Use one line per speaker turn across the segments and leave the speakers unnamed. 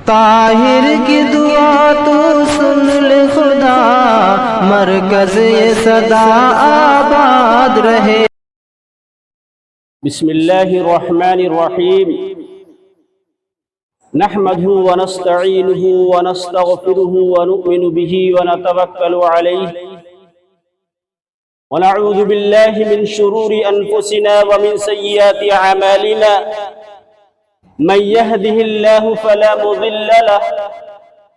طاہر کی دعا تو سن لے خدا، مرکز یہ صدا آباد رہے۔
بسم اللہ الرحمن الرحیم، نحمده ونستعینه ونستغفره ونؤمن به ونتوکل علیہ ونعوذ باللہ من شرور انفسنا ومن سیئات اعمالنا، من يهده الله فلا مضل له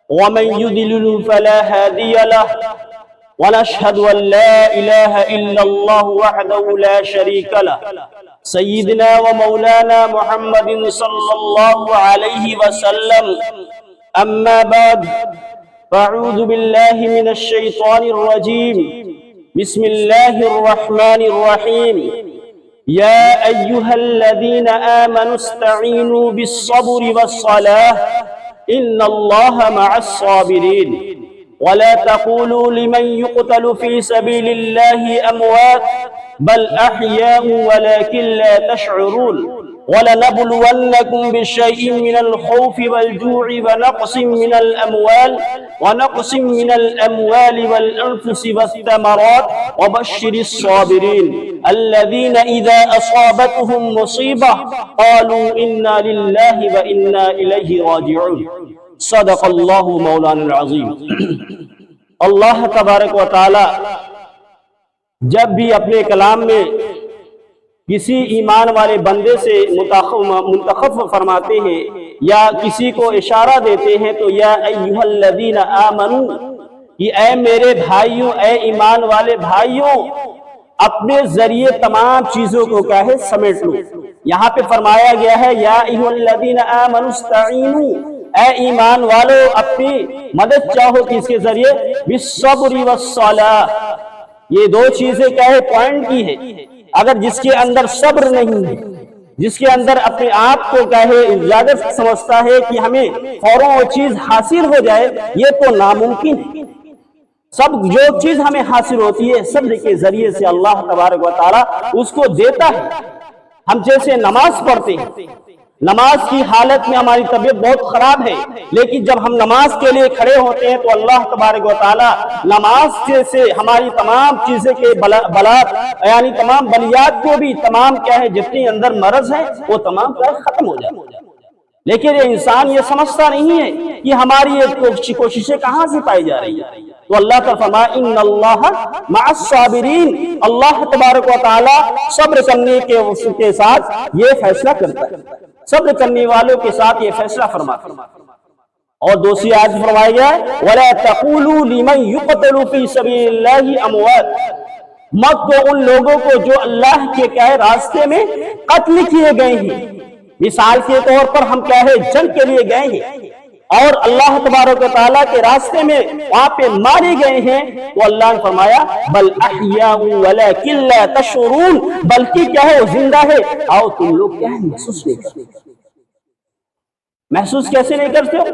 ومن يضلل فلا هادي له، ونشهد أن لا إله إلا الله وحده لا شريك له، سيدنا ومولانا محمد صلى الله عليه وسلم، أما بعد فأعوذ بالله من الشيطان الرجيم، بسم الله الرحمن الرحيم، يا أيها الذين آمنوا استعينوا بالصبر والصلاة إن الله مع الصابرين، ولا تقولوا لمن يقتل في سبيل الله أموات بل أحياء ولكن لا تشعرون، ولنبلونكم بشيء من الخوف والجوع ونقص من الأموال والأنفس والثمرات وبشر الصابرين الذين إذا أصابتهم مصيبة قالوا إنا لله وإنا إليه راجعون، صدق اللہ مولانا العظیم۔ اللہ تبارک و تعالی جب بھی اپنے کلام میں کسی ایمان والے بندے سے منتخب فرماتے ہیں یا کسی کو اشارہ دیتے ہیں تو یا ایھا الذین آمنو، یہ اے میرے بھائیوں، اے ایمان والے بھائیوں، اپنے ذریعے تمام چیزوں کو کیا ہے سمیٹ لو۔ یہاں پہ فرمایا گیا ہے یا ایھا الذین آمنوا استعینوا، اے ایمان والو اپنی مدد چاہو کس کے ذریعے، بالصبر والصلاۃ۔ یہ دو چیزیں کیا ہے پوائنٹ کی ہے، اگر جس کے اندر صبر نہیں ہے، جس کے اندر اپنے آپ کو کیا ہے زیادہ سمجھتا ہے کہ ہمیں فوراً وہ چیز حاصل ہو جائے، یہ تو ناممکن ہے۔ سب جو چیز ہمیں حاصل ہوتی ہے صبر کے ذریعے سے اللہ تبارک و تعالی اس کو دیتا ہے۔ ہم جیسے نماز پڑھتے ہیں، نماز کی حالت میں ہماری طبیعت بہت خراب ہے، لیکن جب ہم نماز کے لیے کھڑے ہوتے ہیں تو اللہ تبارک و تعالی نماز سے ہماری تمام چیزیں کے بلات یعنی تمام بلیات کو بھی، تمام کیا ہے جتنی اندر مرض ہے وہ تمام کیا ختم ہو جائے۔ لیکن یہ انسان یہ سمجھتا نہیں ہے کہ ہماری یہ کوششیں کہاں سے پائی جا رہی ہیں۔ تو اللہ کا فرمان ان اللہ مع الصابرین، اللہ تبارک و تعالی صبر کرنے کے ساتھ یہ فیصلہ کرتا ہے، صبر کرنے والوں کے ساتھ یہ فیصلہ فرماتا ہے۔ اور دوسری آیت فرمایا گیا ہے وَلَا تَقُولُوا لِمَنْ يُقْتَلُ فِي سَبِيلِ اللَّهِ أَمْوَاتٌ، مت دو ان لوگوں کو جو اللہ کے کیا ہے راستے میں قتل کیے گئے ہیں۔ مثال کے طور پر ہم کیا ہے جنگ کے لیے گئے ہیں اور اللہ تبارک و تعالیٰ کے راستے میں وہاں پہ مارے گئے ہیں، تو اللہ نے فرمایا بل احیاء ولکن لا تشعرون، بلکہ کیا ہے وہ زندہ ہے اور تم لوگ کیا ہے محسوس نہیں کرتے۔ محسوس کیسے نہیں کرتے ہو؟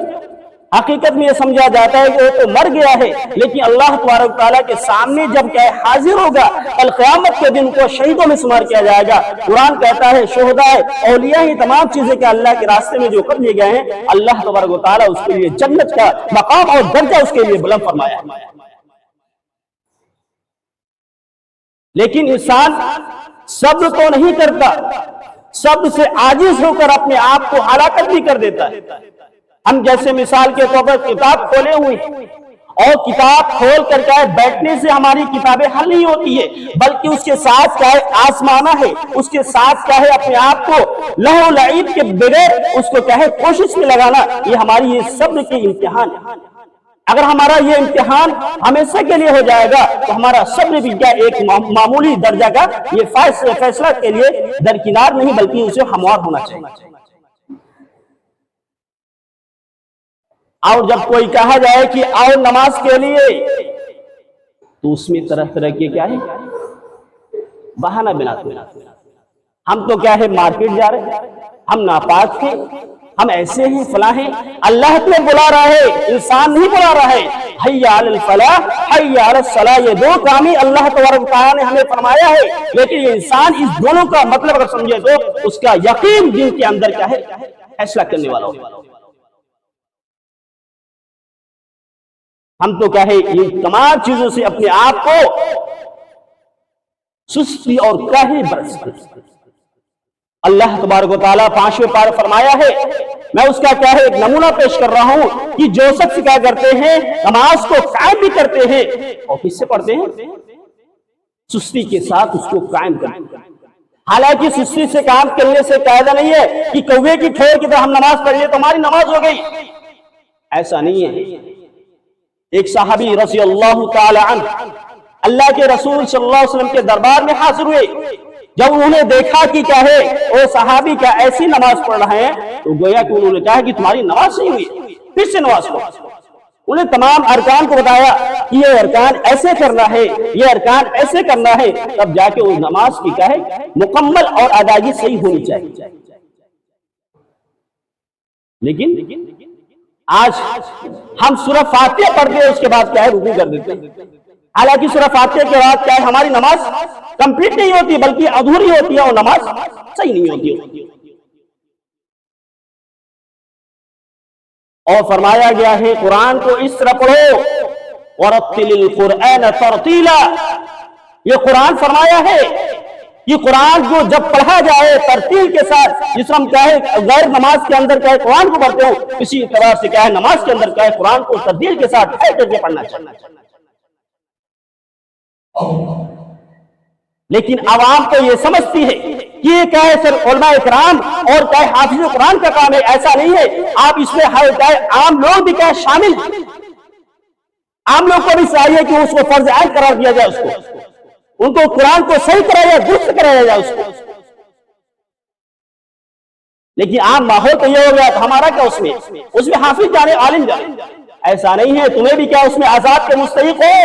حقیقت میں یہ سمجھا جاتا ہے کہ وہ تو مر گیا ہے، لیکن اللہ تبارک و تعالیٰ کے سامنے جب کیا ہے حاضر ہوگا، کل قیامت کے دن کو شہیدوں میں شمار کیا جائے گا۔ قرآن کہتا ہے شہداء، اولیاء، یہ تمام چیزیں کہ اللہ کے راستے میں جو کر لیے گئے ہیں، اللہ تبارک و تعالیٰ اس کے لیے جنت کا مقام اور درجہ اس کے لیے بلند فرمایا۔ لیکن انسان صبر تو نہیں کرتا، صبر سے عاجز ہو کر اپنے آپ کو ہلاکت بھی کر دیتا ہے۔ ہم جیسے مثال کے طور پر کتاب کھولے ہوئے اور کتاب کھول کر کیا ہے بیٹھنے سے ہماری کتابیں حل نہیں ہوتی ہے، بلکہ اس کے ساتھ کیا ہے آزمانا ہے، اس کے ساتھ کیا ہے اپنے آپ کو لہو لعب کے بغیر اس کو کیا ہے کوشش میں لگانا، یہ ہماری یہ صبر کی امتحان ہے۔ اگر ہمارا یہ امتحان ہمیشہ کے لیے ہو جائے گا تو ہمارا صبر بھی کیا ایک معمولی درجہ کا یہ فیصلہ کے لیے درکنار نہیں بلکہ اسے ہموار ہونا چاہیے۔ اور جب کوئی کہا جائے کہ آؤ نماز کے لیے تو اس میں طرح طرح کے کیا ہے بہانہ بناتے ہیں۔ ہم تو کیا ہے مارکیٹ جا رہے ہیں، ہم ناپاک ہیں، ہم ایسے ہیں فلاں ہیں۔ اللہ تو بلا رہا ہے، انسان نہیں بلا رہا ہے۔ حی علی الفلاح، حی علی الصلاح، یہ دو کام ہی اللہ تبارک و تعالیٰ نے ہمیں فرمایا ہے، لیکن یہ انسان اس دونوں کا مطلب اگر سمجھے تو اس کا یقین دل کے اندر کیا ہے فیصلہ کرنے والا ہو۔ ہم تو کہے ان تمام چیزوں سے اپنے آپ کو سستی اور کاہلی برستے۔ اللہ تبارک و تعالیٰ 5ویں پارہ فرمایا ہے، میں اس کا کیا ہے ایک نمونہ پیش کر رہا ہوں کہ جو شخص کیا کرتے ہیں نماز کو قائم بھی کرتے ہیں اور کس سے پڑھتے ہیں؟ سستی کے ساتھ اس کو قائم کرتے ہیں۔ حالانکہ سستی سے کام کرنے سے قاعدہ نہیں ہے کہ کوے کی ٹھور کی طرح ہم نماز پڑھ لیے تو ہماری نماز ہو گئی، ایسا نہیں ہے۔ ایک صحابی رضی اللہ تعالی عنہ اللہ کے رسول صلی اللہ علیہ وسلم کے دربار میں حاضر ہوئے، جب انہوں نے دیکھا کہ کیا ہے وہ صحابی کیا ایسی نماز پڑھ رہے ہیں تو گویا کہ انہوں نے کہا کہ تمہاری نماز نہیں ہوئی، پھر سے نماز پڑھو۔ انہیں تمام ارکان کو بتایا کہ یہ ارکان ایسے کرنا ہے، یہ ارکان ایسے کرنا ہے، تب جا کے وہ نماز کی کیا ہے مکمل اور ادائیگی صحیح ہونی چاہیے۔ لیکن آج ہم سورہ فاتحہ پڑھتے ہیں اس کے بعد کیا ہے رکوع کر دیتے ہیں، حالانکہ سورہ فاتحہ کے بعد کیا ہے ہماری نماز کمپلیٹ نہیں ہوتی بلکہ ادھوری ہوتی ہے اور نماز صحیح نہیں ہوتی۔ اور فرمایا گیا ہے قرآن کو اس طرح پڑھو وَرَتِّلِ الْقُرْآنَ تَرْتِيلًا، یہ قرآن فرمایا ہے یہ قرآن جو جب پڑھا جائے ترتیل کے ساتھ، جس ہم کیا ہے غیر نماز کے اندر کیا ہے قرآن کو پڑھتے ہو اسی اعتبار سے کیا ہے نماز کے اندر کیا ہے قرآن کو ترتیل کے ساتھ ہے کر کے پڑھنا چاہیے۔ لیکن عوام تو یہ سمجھتی ہے کہ یہ کیا ہے صرف علماء اکرام اور کیا ہے حافظ قرآن کا کام ہے، ایسا نہیں ہے۔ آپ اس میں عام لوگ بھی کیا ہے شامل ہیں، عام لوگ کو بھی چاہیے کہ اس کو فرض عین قرار دیا جائے، اس کو ان کو قرآن کو صحیح کرایا جائے، درست کرایا جائے اس کو۔ لیکن عام ماحول تو یہ ہو گیا ہمارا کیا اس میں حافظ جانے عالم جانے، ایسا نہیں ہے۔ تمہیں بھی کیا اس میں عذاب کے مستحق ہو۔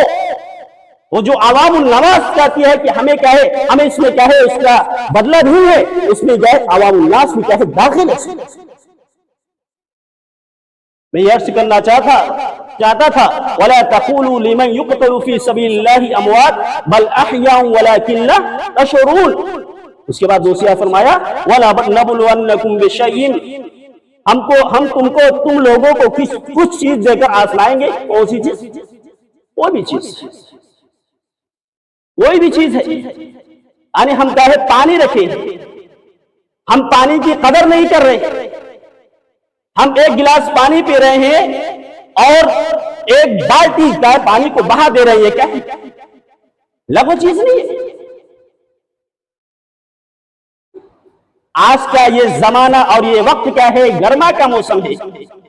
وہ جو عوام الناس کہتی ہے کہ ہمیں کیا ہے ہمیں اس میں کیا ہے اس کا بدلہ نہیں ہے، اس میں کیا ہے عوام الناس میں کیا ہے داخل ہے۔ میں یہ عرض کرنا چاہتا تھا وَلَا تَقُولُوا لِمَنْ يُقْتَلُ فِي سَبِيلِ اللَّهِ أَمْوَاتٌ بَلْ أَحْيَاءٌ وَلَكِنْ لَا تَشْعُرُونَ۔ اس کے بعد دوسری فرمایا وَلَنَبْلُوَنَّكُمْ بِشَيْءٍ، ہم تم کو تم لوگوں کو کچھ چیز دے کر آزمائیں گے۔ کون سی چیز؟ کوئی بھی چیز ہے، یعنی ہم کہے پانی رکھے ہم پانی کی قدر نہیں کر رہے، ہم ایک گلاس پانی پی رہے ہیں اور ایک بالٹی کا پانی کو بہا دے رہے ہیں، کیا لگو چیز نہیں ہے۔ آج کا یہ زمانہ اور یہ وقت کیا ہے گرما کا موسم ہے،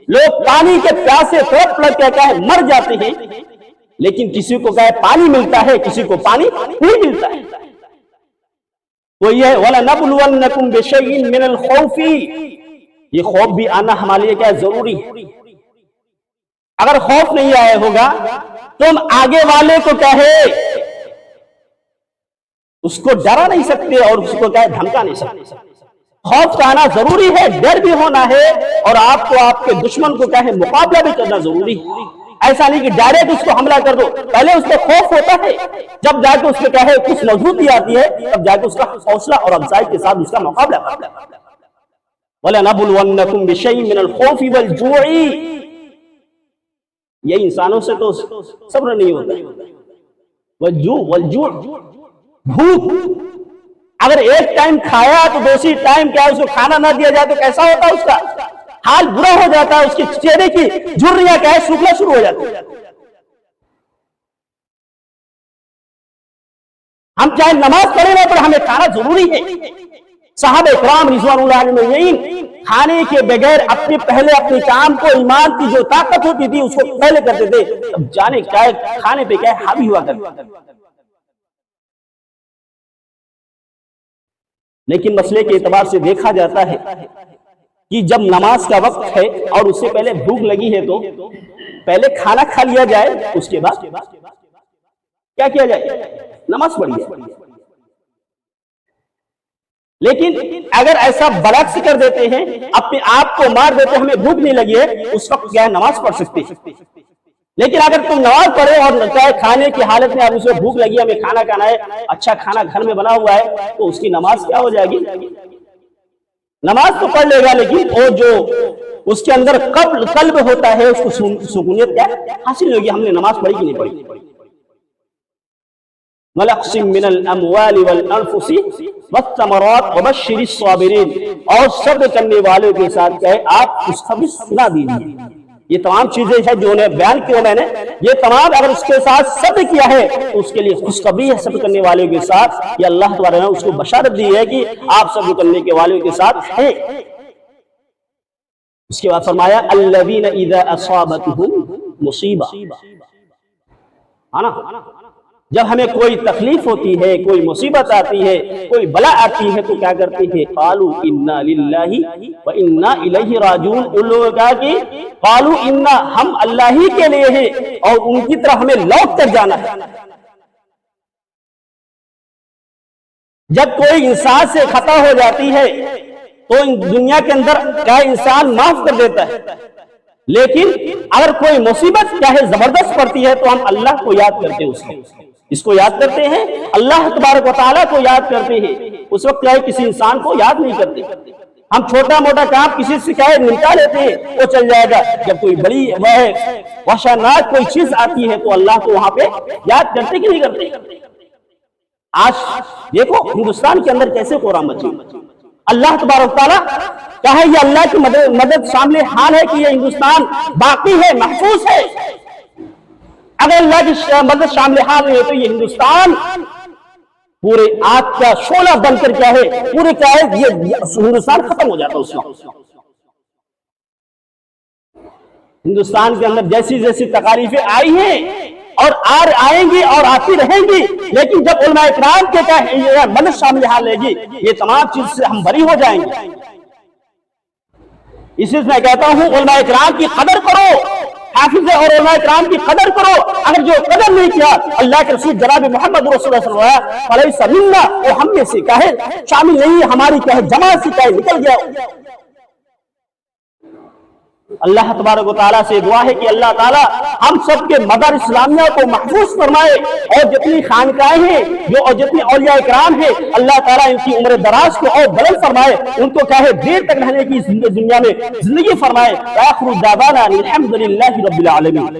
لوگ پانی کے پیاسے تڑپ کیا ہے مر جاتے ہیں، لیکن کسی کو کیا ہے پانی ملتا ہے، کسی کو پانی نہیں ملتا ہے۔ وہ یہ وَلَنَبْلُوَنَّكُمْ بِشَيْءٍ مِّنَ الْخَوْفِ، یہ خوف بھی آنا ہمارے لیے کیا ضروری ہے۔ اگر خوف نہیں آیا ہوگا تم آگے والے کو کیا ہے اس کو ڈرا نہیں سکتے اور اس کو کیا ہے دھمکا نہیں سکتے۔ خوف کا آنا ضروری ہے، ڈر بھی ہونا ہے، اور آپ کو آپ کے دشمن کو کیا ہے مقابلہ بھی کرنا ضروری ہے۔ ایسا نہیں کہ ڈائریکٹ اس کو حملہ کر دو، پہلے اس کو خوف ہوتا ہے، جب جا کے اس کے کیا ہے کچھ مضبوطی آتی ہے تب جا کے اس کا حوصلہ اور افزائی کے ساتھ اس کا مقابلہ کرتا ہے۔ وَلَنَبْلُوَنَّكُمْ بِشَيْءٍ مِّنَ الْخَوْفِ وَالْجُوعِ، یہ انسانوں سے تو صبر نہیں ہوتا۔ والجوع بھوک، اگر ایک ٹائم کھایا تو دوسری ٹائم کیا اس کو کھانا نہ دیا جائے تو کیسا ہوتا ہے، اس کا حال برا ہو جاتا ہے، اس کے چہرے کی جھریاں کیا ہے سوکھنا شروع ہو جاتی ہے۔ ہم چاہے نماز پڑھے نہ پر ہمیں کھانا ضروری ہے۔ صحابہ کرام رضوان اللہ علیہم اجمعین کھانے کے بغیر پہلے اپنے کام کو ایمان کی جو طاقت ہوتی تھی اس کو پہلے کرتے تھے، اب جانے کیا کھانے پہ کیا حاوی ہوا کرتے۔ لیکن مسئلے کے اعتبار سے دیکھا جاتا ہے کہ جب نماز کا وقت ہے اور اس سے پہلے بھوک لگی ہے تو پہلے کھانا کھا لیا جائے، اس کے بعد کیا کیا جائے نماز پڑھی جائے۔ لیکن اگر ایسا برعکس کر دیتے ہیں، اپنے آپ کو مار دیتے ہمیں بھوک نہیں لگی ہے، اس وقت کیا ہے نماز پڑھ سکتے ہیں۔ لیکن اگر تم نماز پڑھے اور کھانے کی حالت میں اب اسے بھوک لگی ہمیں کھانا کھانا ہے، اچھا کھانا گھر میں بنا ہوا ہے، تو اس کی نماز کیا ہو جائے گی؟ نماز تو پڑھ لے گا لیکن وہ جو اس کے اندر قلب ہوتا ہے اس کو سکونیت کیا حاصل ہوگی. ہم نے نماز پڑھی کہ نہیں پڑھی؟ وَلَقْسِم مِّنَ الْأَمْوَالِ وَالْأَنفُسِ وَالثَّمَرَاتِ وَبَشِّرِ الصَّابِرِينَ. اور صبر کرنے والوں کے ساتھ کہے آپ خوشخبری سنا دیجیے. یہ تمام چیزیں ہیں جو انہیں بیان کیا میں نے، یہ تمام اگر اس کے ساتھ صبر کیا ہے تو اس کے لیے خوشخبری ہے صبر کرنے والوں کے ساتھ. یہ اللہ تعالیٰ نے اس کو بشارت دی ہے کہ آپ صبر کرنے کے والوں کے ساتھ ہیں. اس کے بعد فرمایا الذین اذا اصابتهم مصیبہ. جب ہمیں کوئی تکلیف ہوتی ہے، کوئی مصیبت آتی ہے، کوئی بلا آتی ہے تو کیا کرتے ہیں؟ قالوا انا للہ وانا الیہ راجعون. ان لوگوں نے کہا کہ قالوا انا، ہم اللہ ہی کے لیے ہیں اور ان کی طرف ہمیں لوٹ کر جانا ہے. جب کوئی انسان سے خطا ہو جاتی ہے تو دنیا کے اندر کیا انسان معاف کر دیتا ہے، لیکن اگر کوئی مصیبت چاہے زبردست پڑتی ہے تو ہم اللہ کو یاد کرتے ہیں. اس کو یاد کرتے ہیں، اللہ تبارک و تعالیٰ کو یاد کرتے ہیں. اس وقت کیا ہے کسی انسان کو یاد نہیں کرتے. ہم چھوٹا موٹا کام کسی سے کیا ہے نمٹا لیتے ہیں، وہ چل جائے گا. جب کوئی بڑی وحشتناک کوئی چیز آتی ہے تو اللہ کو وہاں پہ یاد کرتے کہ نہیں کرتے؟ آج دیکھو ہندوستان کے اندر کیسے قرآن مچی. اللہ تبارک تعالیٰ کیا ہے، یہ اللہ کی مدد سامنے حال ہے کہ یہ ہندوستان باقی ہے، محفوظ ہے. اگر اللہ کی مدد شامل حال نہیں ہے تو یہ ہندوستان پورے آگ کا شعلہ بن کر کیا ہے پورے کیا ہے یہ ہندوستان ختم ہو جاتا. اس وقت ہندوستان کے اندر جیسی جیسی تکالیفیں آئی ہیں اور آئیں گی اور آتی رہیں گی، لیکن جب علماء اکرام کے کیا مدد شامل حال لے گی یہ تمام چیز سے ہم بری ہو جائیں گے. اس لیے میں کہتا ہوں علماء اکرام کی قدر کرو، حافظ اور علماء اکرام کی قدر کرو. اگر جو قدر نہیں کیا اللہ کے رسول جناب محمد رسول اللہ صلی اللہ علیہ وسلم وہ ہم میں سے کہے شامل نہیں، ہماری کہے جماعت سے کہے نکل گیا. اللہ تبارک و تعالیٰ سے دعا ہے کہ اللہ تعالیٰ ہم سب کے مدار اسلامیہ کو محفوظ فرمائے، اور جتنی خانقاہیں ہیں جو اور جتنی اولیاء اکرام ہیں اللہ تعالیٰ ان کی عمر دراز کو اور بلند فرمائے، ان کو کہے دیر تک رہنے کی دنیا میں زندگی فرمائے. آخر دعوانا الحمدللہ رب العالمین.